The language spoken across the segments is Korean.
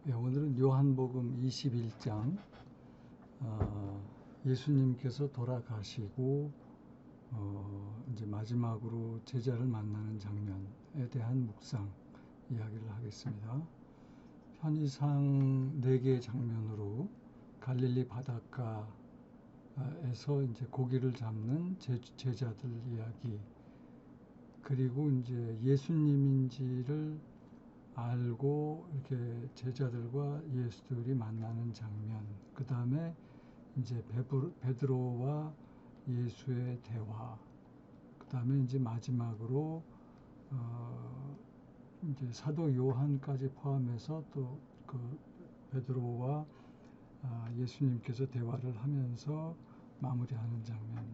오늘은 요한복음 21장, 예수님께서 돌아가시고 이제 마지막으로 제자를 만나는 장면에 대한 묵상 이야기를 하겠습니다. 편의상 4개의 장면으로 갈릴리 바닷가에서 이제 고기를 잡는 제자들 이야기, 그리고 이제 예수님인지를 알고 이렇게 제자들과 예수들이 만나는 장면, 그 다음에 이제 베드로와 예수의 대화, 그 다음에 이제 마지막으로 이제 사도 요한까지 포함해서 또 그 베드로와 예수님께서 대화를 하면서 마무리하는 장면,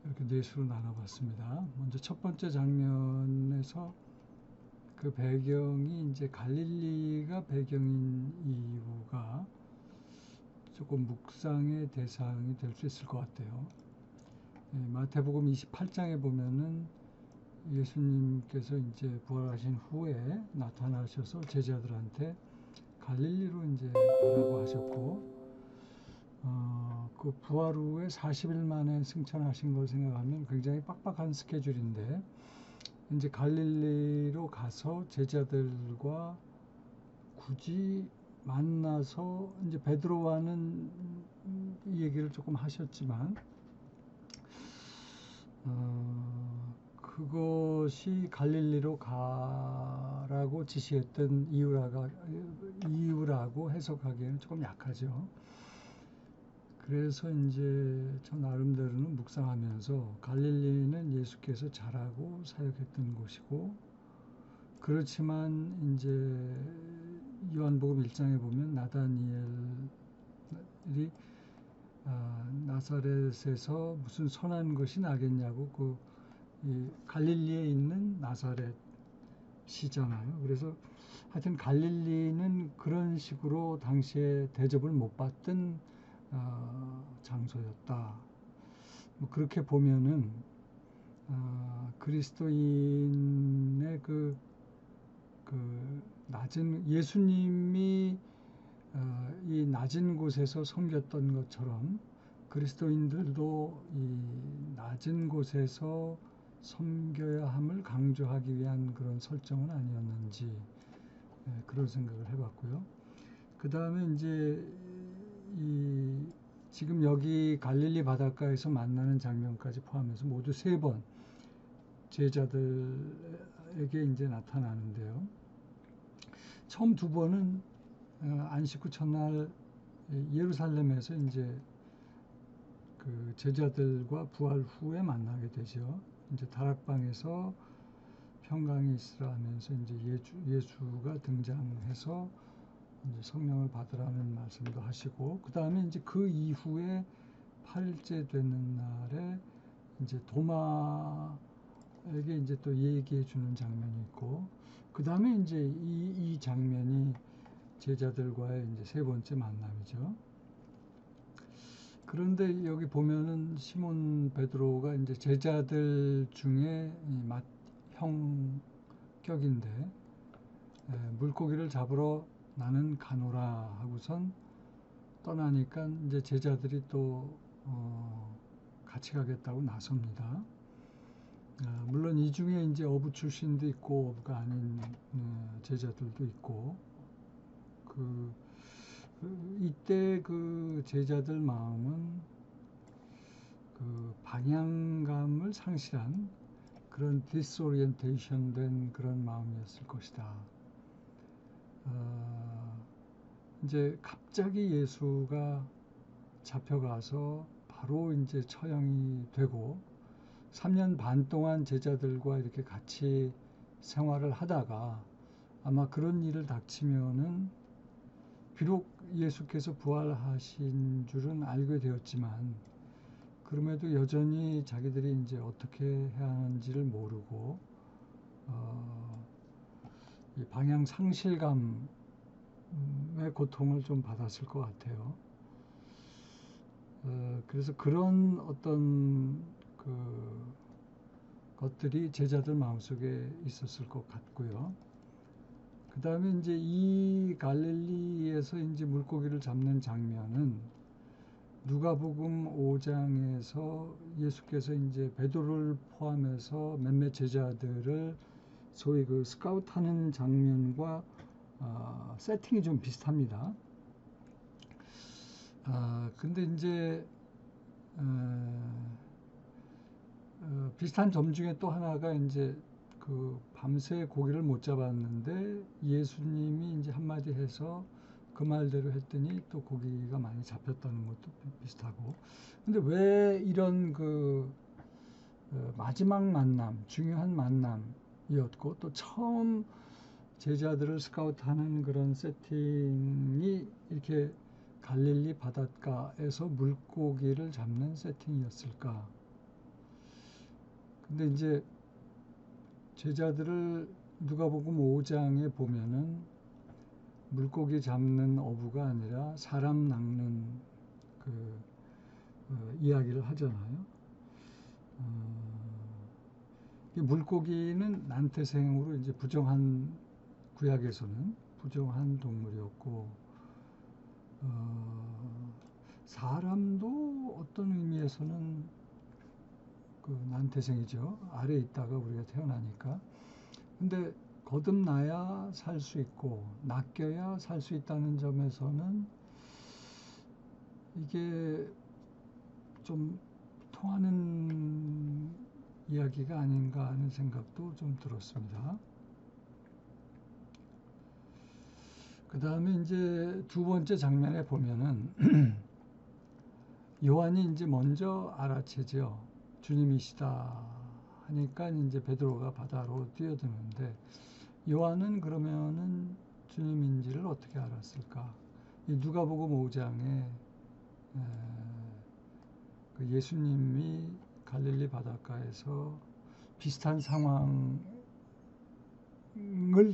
이렇게 4수로 나눠봤습니다. 먼저 첫 번째 장면에서 그 배경이 이제 갈릴리가 배경인 이유가 조금 묵상의 대상이 될 수 있을 것 같아요. 마태복음 28장에 보면은 예수님께서 이제 부활하신 후에 나타나셔서 제자들한테 갈릴리로 이제 가라고 하셨고, 그 부활 후에 40일 만에 승천하신 걸 생각하면 굉장히 빡빡한 스케줄인데, 이제 갈릴리로 가서 제자들과 굳이 만나서 이제 베드로와는 이 얘기를 조금 하셨지만, 그것이 갈릴리로 가라고 지시했던 이유라고 해석하기에는 조금 약하죠. 그래서 이제 저 나름대로는 묵상하면서 갈릴리는 예수께서 자라고 사역했던 곳이고, 그렇지만 이제 요한복음 1장에 보면 나다니엘이 나사렛에서 무슨 선한 것이 나겠냐고 이 갈릴리에 있는 나사렛이잖아요. 그래서 하여튼 갈릴리는 그런 식으로 당시에 대접을 못 받던 장소였다. 뭐 그렇게 보면은 그리스도인의 그 낮은 예수님이 이 낮은 곳에서 섬겼던 것처럼 그리스도인들도 이 낮은 곳에서 섬겨야 함을 강조하기 위한 그런 설정은 아니었는지, 그런 생각을 해봤고요. 그 다음에 이제 지금 여기 갈릴리 바닷가에서 만나는 장면까지 포함해서 모두 3번 제자들에게 이제 나타나는데요. 처음 2번은 안식 후 첫날 예루살렘에서 이제 그 제자들과 부활 후에 만나게 되죠. 이제 다락방에서 평강이 있으라 하면서 이제 예수가 등장해서 이제 성령을 받으라는 말씀도 하시고, 그 다음에 이제 그 이후에 8일째 되는 날에 이제 도마에게 이제 또 얘기해 주는 장면이 있고, 그 다음에 이제 이 장면이 제자들과의 이제 3번째 만남이죠. 그런데 여기 보면은 시몬 베드로가 이제 제자들 중에 형격인데, 물고기를 잡으러 나는 가노라 하고선 떠나니까 이제 제자들이 또 같이 가겠다고 나섭니다. 물론 이 중에 이제 어부 출신도 있고 어부가 아닌 제자들도 있고, 이때 그 제자들 마음은 그 방향감을 상실한 그런 디스오리엔테이션 된 그런 마음이었을 것이다. 이제 갑자기 예수가 잡혀가서 바로 이제 처형이 되고 3년 반 동안 제자들과 이렇게 같이 생활을 하다가 아마 그런 일을 닥치면은 비록 예수께서 부활하신 줄은 알게 되었지만, 그럼에도 여전히 자기들이 이제 어떻게 해야 하는지를 모르고 이 방향 상실감의 고통을 좀 받았을 것 같아요. 그래서 그런 어떤 것들이 제자들 마음속에 있었을 것 같고요. 그 다음에 이제 이 갈릴리에서 이제 물고기를 잡는 장면은 누가복음 5장에서 예수께서 이제 베드로를 포함해서 몇몇 제자들을 소위 그 스카우트하는 장면과 세팅이 좀 비슷합니다. 근데 이제 비슷한 점 중에 또 하나가 이제 그 밤새 고기를 못 잡았는데 예수님이 이제 한마디 해서 그 말대로 했더니 또 고기가 많이 잡혔다는 것도 비슷하고. 근데 왜 이런 그 마지막 만남, 중요한 만남이었고 또 처음 제자들을 스카우트하는 그런 세팅이 이렇게 갈릴리 바닷가에서 물고기를 잡는 세팅이었을까? 근데 이제 제자들을 누가복음 5장에 보면은 물고기 잡는 어부가 아니라 사람 낚는 그 이야기를 하잖아요. 물고기는 난태생으로 이제 부정한 구약에서는 부정한 동물이었고 사람도 어떤 의미에서는 그 난태생이죠. 아래에 있다가 우리가 태어나니까. 근데 거듭나야 살 수 있고 낚여야 살 수 있다는 점에서는 이게 좀 통하는 이야기가 아닌가 하는 생각도 좀 들었습니다. 그 다음에 이제 두 번째 장면에 보면은 요한이 이제 먼저 알아채죠. 주님이시다 하니까 이제 베드로가 바다로 뛰어드는데 요한은 그러면은 주님인지를 어떻게 알았을까? 이 누가복음 5장에 그 예수님이 갈릴리 바닷가에서 비슷한 상황을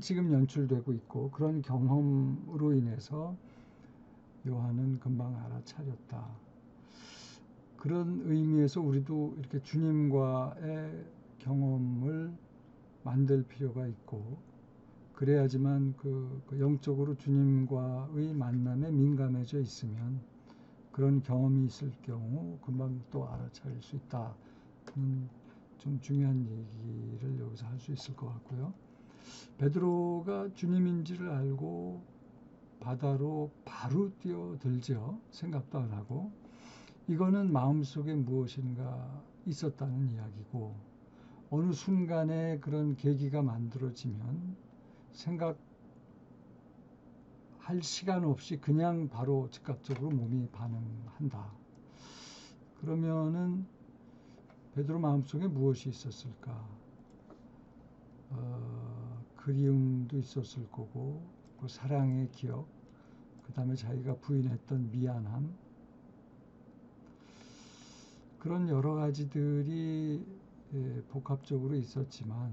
지금 연출되고 있고 그런 경험으로 인해서 요한은 금방 알아차렸다. 그런 의미에서 우리도 이렇게 주님과의 경험을 만들 필요가 있고 그래야지만 그 영적으로 주님과의 만남에 민감해져 있으면 그런 경험이 있을 경우 금방 또 알아차릴 수 있다. 좀 중요한 얘기를 여기서 할 수 있을 것 같고요. 베드로가 주님인지를 알고 바다로 바로 뛰어들죠. 생각도 안 하고. 이거는 마음속에 무엇인가 있었다는 이야기고 어느 순간에 그런 계기가 만들어지면 생각할 시간 없이 그냥 바로 즉각적으로 몸이 반응한다. 그러면은 베드로 마음속에 무엇이 있었을까? 그리움도 있었을 거고 그 사랑의 기억, 그 다음에 자기가 부인했던 미안함, 그런 여러 가지들이 복합적으로 있었지만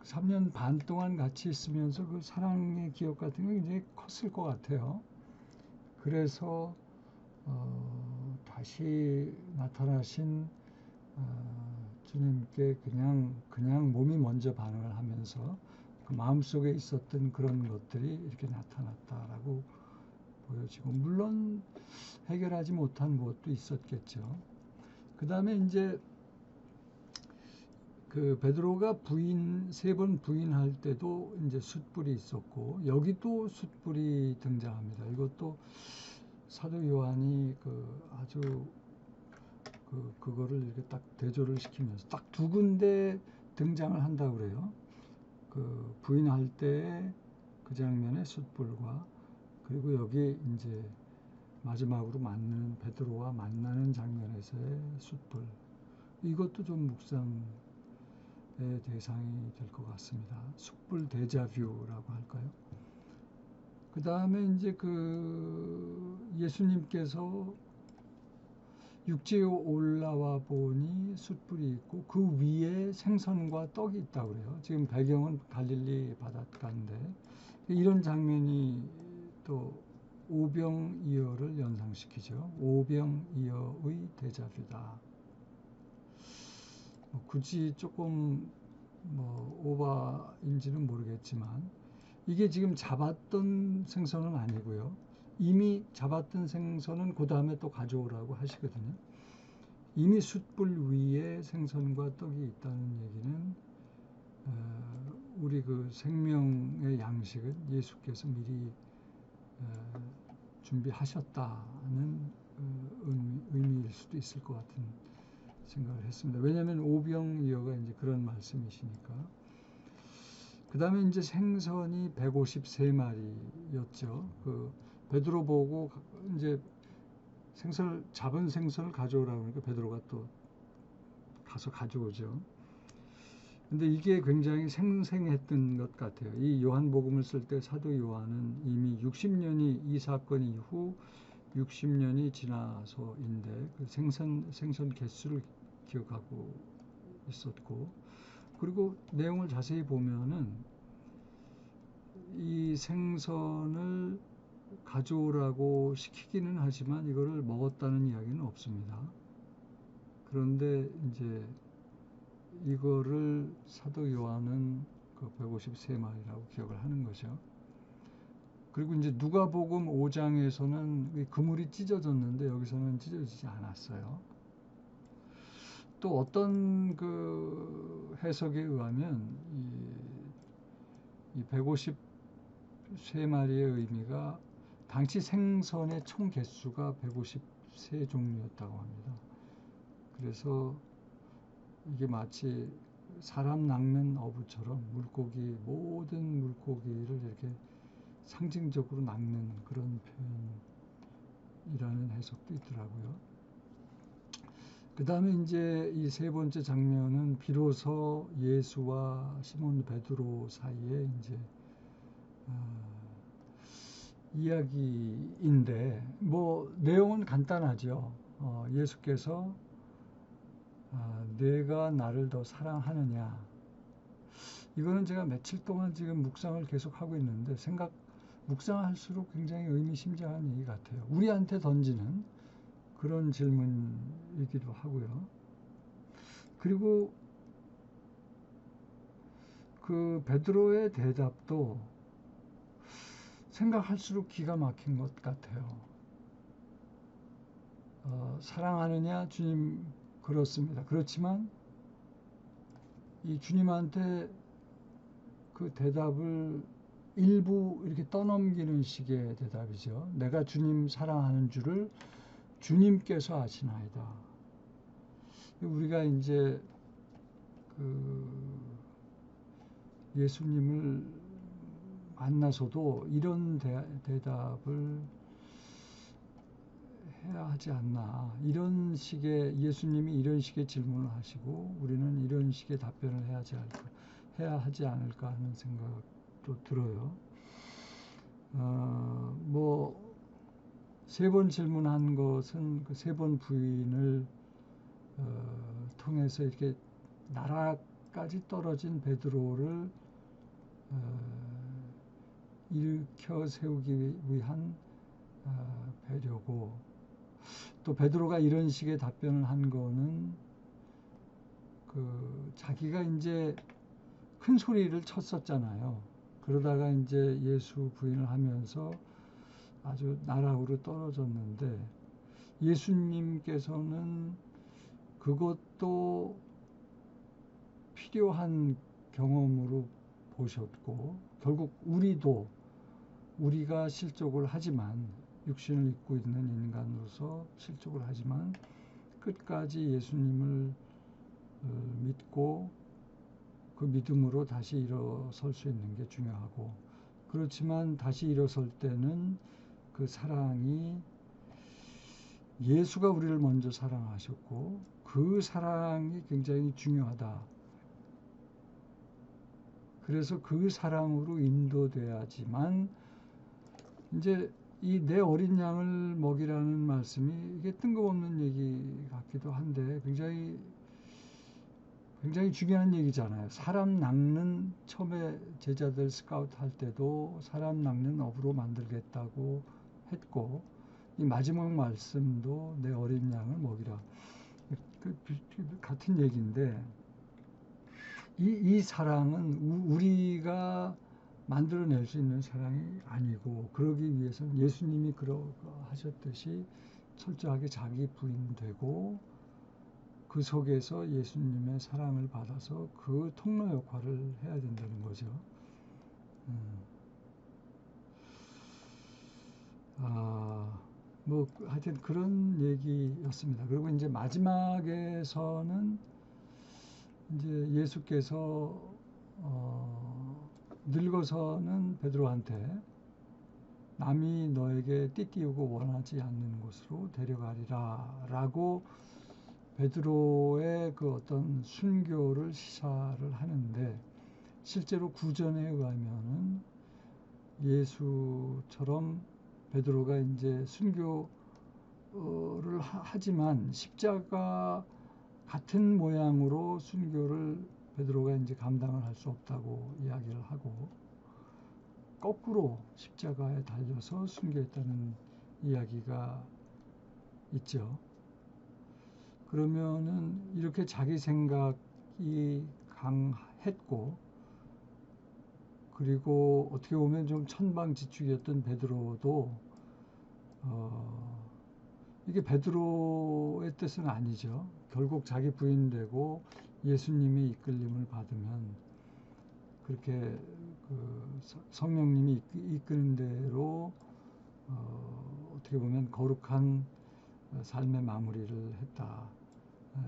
3년 반 동안 같이 있으면서 그 사랑의 기억 같은 게 굉장히 컸을 것 같아요. 그래서 다시 나타나신 주님께 그냥 몸이 먼저 반응을 하면서 그 마음속에 있었던 그런 것들이 이렇게 나타났다라고 보여지고 물론 해결하지 못한 무엇도 있었겠죠. 그 다음에 이제 그 베드로가 세 번 부인할 때도 이제 숯불이 있었고 여기도 숯불이 등장합니다. 이것도 사도 요한이 아주 그거를 이렇게 딱 대조를 시키면서 딱 두 군데 등장을 한다고 그래요. 그 부인할 때 그 장면의 숯불과 그리고 여기 이제 마지막으로 베드로와 만나는 장면에서의 숯불. 이것도 좀 묵상의 대상이 될 것 같습니다. 숯불 데자뷰라고 할까요? 그 다음에 이제 예수님께서 육지에 올라와 보니 숯불이 있고 그 위에 생선과 떡이 있다고 그래요. 지금 배경은 갈릴리 바닷가인데 이런 장면이 또 오병이어를 연상시키죠. 오병이어의 데자뷰다. 굳이 조금 뭐 오바인지는 모르겠지만 이게 지금 잡았던 생선은 아니고요. 이미 잡았던 생선은 그 다음에 또 가져오라고 하시거든요. 이미 숯불 위에 생선과 떡이 있다는 얘기는 우리 그 생명의 양식은 예수께서 미리 준비하셨다는 의미일 수도 있을 것 같은 생각을 했습니다. 왜냐하면 오병이어가 이제 그런 말씀이시니까. 그 다음에 이제 생선이 153마리였죠. 그 베드로 보고 이제 잡은 생선을 가져오라고 하니까 베드로가 또 가서 가져오죠. 근데 이게 굉장히 생생했던 것 같아요. 이 요한복음을 쓸 때 사도 요한은 이미 60년이 이 사건 이후 60년이 지나서인데 그 생선 개수를 기억하고 있었고, 그리고 내용을 자세히 보면은 이 생선을 가져오라고 시키기는 하지만 이거를 먹었다는 이야기는 없습니다. 그런데 이제 이거를 사도 요한은 그 153마리라고 기억을 하는 거죠. 그리고 이제 누가복음 5장에서는 그물이 찢어졌는데 여기서는 찢어지지 않았어요. 또 어떤 그 해석에 의하면 이 153마리의 의미가 당시 생선의 총 개수가 153종류였다고 합니다. 그래서 이게 마치 사람 낚는 어부처럼 모든 물고기를 이렇게 상징적으로 낚는 그런 표현이라는 해석도 있더라고요. 그 다음에 이제 이 세 번째 장면은 비로소 예수와 시몬 베드로 사이에 이제 이야기인데 뭐 내용은 간단하죠. 예수께서 내가 나를 더 사랑하느냐, 이거는 제가 며칠 동안 지금 묵상을 계속 하고 있는데 묵상할수록 굉장히 의미심장한 얘기 같아요. 우리한테 던지는 그런 질문이기도 하고요. 그리고 그 베드로의 대답도 생각할수록 기가 막힌 것 같아요. 사랑하느냐 주님, 그렇습니다. 그렇지만 이 주님한테 그 대답을 일부 이렇게 떠넘기는 식의 대답이죠. 내가 주님 사랑하는 줄을 주님께서 아시나이다. 우리가 이제 그 예수님을 만나서도 이런 대답을 해야 하지 않나. 이런 식의 예수님이 이런 식의 질문을 하시고 우리는 이런 식의 답변을 해야 하지 않을까 하는 생각도 들어요. 뭐 세 번 질문한 것은 그 세 번 부인을 통해서 이렇게 나라까지 떨어진 베드로를 일으켜 세우기 위한 배려고, 또 베드로가 이런 식의 답변을 한 거는 그 자기가 이제 큰 소리를 쳤었잖아요. 그러다가 이제 예수 부인을 하면서 아주 나락으로 떨어졌는데 예수님께서는 그것도 필요한 경험으로 보셨고, 결국 우리가 실족을 하지만, 육신을 입고 있는 인간으로서 실족을 하지만 끝까지 예수님을 믿고 그 믿음으로 다시 일어설 수 있는 게 중요하고, 그렇지만 다시 일어설 때는 그 사랑이, 예수가 우리를 먼저 사랑하셨고 그 사랑이 굉장히 중요하다. 그래서 그 사랑으로 인도돼야지만, 이제 이 내 어린 양을 먹이라는 말씀이 이게 뜬금없는 얘기 같기도 한데 굉장히 중요한 얘기잖아요. 사람 낚는, 처음에 제자들 스카우트 할 때도 사람 낚는 어부로 만들겠다고 했고, 이 마지막 말씀도 내 어린 양을 먹이라. 같은 얘기인데 이 사랑은 우리가 만들어낼 수 있는 사랑이 아니고, 그러기 위해서는 예수님이 그러하셨듯이 철저하게 자기 부인되고 그 속에서 예수님의 사랑을 받아서 그 통로 역할을 해야 된다는 거죠. 음. 하여튼 그런 얘기였습니다. 그리고 이제 마지막에서는 이제 예수께서 늙어서는 베드로한테 남이 너에게 띠띠우고 원하지 않는 곳으로 데려가리라 라고 베드로의 그 어떤 순교를 시사를 하는데, 실제로 구전에 의하면은 예수처럼 베드로가 이제 순교를 하지만 십자가 같은 모양으로 순교를 베드로가 이제 감당을 할 수 없다고 이야기를 하고, 거꾸로 십자가에 달려서 순교했다는 이야기가 있죠. 그러면은 이렇게 자기 생각이 강했고, 그리고 어떻게 보면 좀 천방지축이었던 베드로도 이게 베드로의 뜻은 아니죠. 결국 자기 부인되고 예수님의 이끌림을 받으면 그렇게 그 성령님이 이끄는 대로 어떻게 보면 거룩한 삶의 마무리를 했다.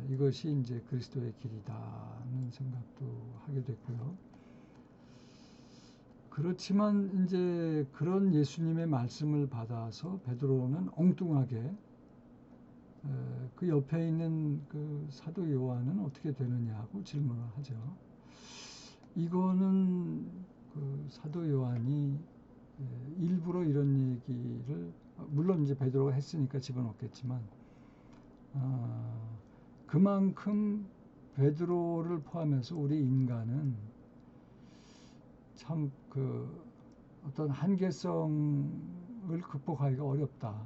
이것이 이제 그리스도의 길이다는 생각도 하게 됐고요. 그렇지만 이제 그런 예수님의 말씀을 받아서 베드로는 엉뚱하게 그 옆에 있는 그 사도 요한은 어떻게 되느냐고 질문을 하죠. 이거는 그 사도 요한이 일부러 이런 얘기를, 물론 이제 베드로가 했으니까 집어넣겠지만, 그만큼 베드로를 포함해서 우리 인간은 참 그 어떤 한계성을 극복하기가 어렵다.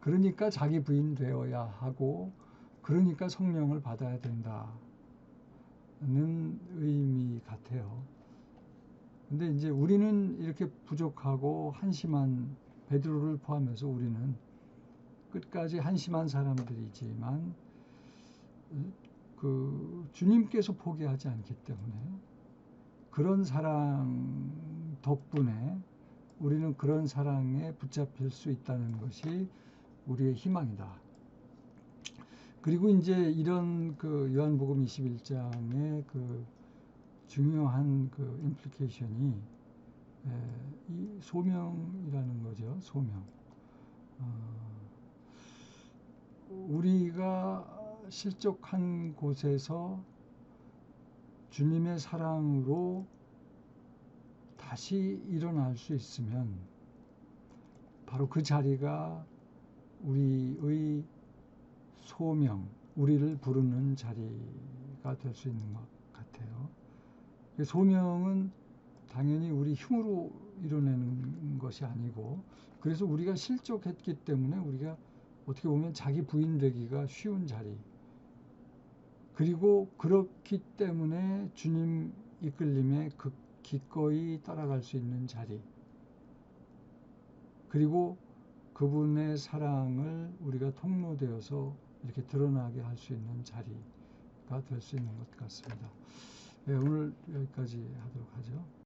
그러니까 자기 부인 되어야 하고, 그러니까 성령을 받아야 된다는 의미 같아요. 근데 이제 우리는 이렇게 부족하고 한심한, 베드로를 포함해서 우리는 끝까지 한심한 사람들이지만 그 주님께서 포기하지 않기 때문에, 그런 사랑 덕분에 우리는 그런 사랑에 붙잡힐 수 있다는 것이 우리의 희망이다. 그리고 이제 이런 그 요한복음 21장의 그 중요한 그 임플리케이션이 이 소명이라는 거죠. 소명. 우리가 실족한 곳에서 주님의 사랑으로 다시 일어날 수 있으면 바로 그 자리가 우리의 소명, 우리를 부르는 자리가 될 수 있는 것 같아요. 소명은 당연히 우리 힘으로 이뤄내는 것이 아니고, 그래서 우리가 실족했기 때문에 우리가 어떻게 보면 자기 부인되기가 쉬운 자리, 그리고 그렇기 때문에 주님 이끌림에 기꺼이 따라갈 수 있는 자리, 그리고 그분의 사랑을 우리가 통로되어서 이렇게 드러나게 할 수 있는 자리가 될 수 있는 것 같습니다. 네, 오늘 여기까지 하도록 하죠.